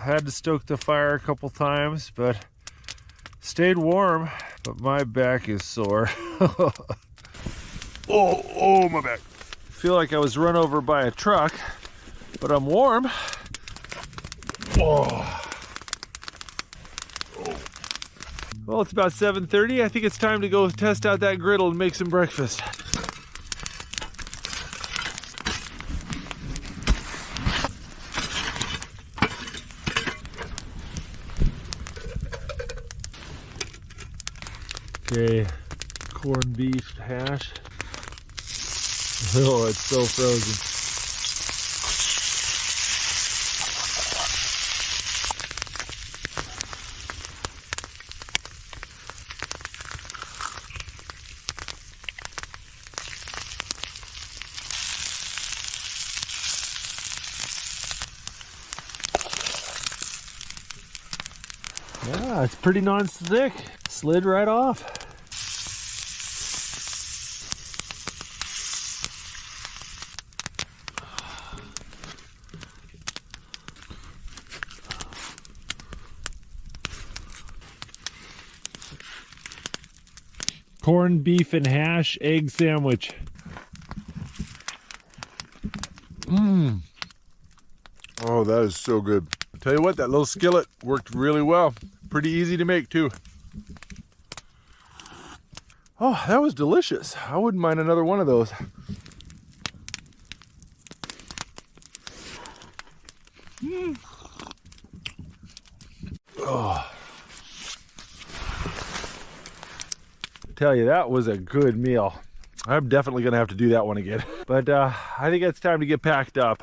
Had to stoke the fire a couple times, but stayed warm. But my back is sore. Oh, my back. Feel like I was run over by a truck, but I'm warm. Oh. Well, it's about 7:30. I think it's time to go test out that griddle and make some breakfast. Okay, corned beef hash. Oh, it's so frozen. Yeah, it's pretty non-stick. Slid right off. Corned beef and hash egg sandwich. Oh, that is so good. I'll tell you what, that little skillet worked really well. Pretty easy to make too. Oh, that was delicious. I wouldn't mind another one of those. Oh. Tell you, that was a good meal. I'm definitely gonna have to do that one again. But I think it's time to get packed up.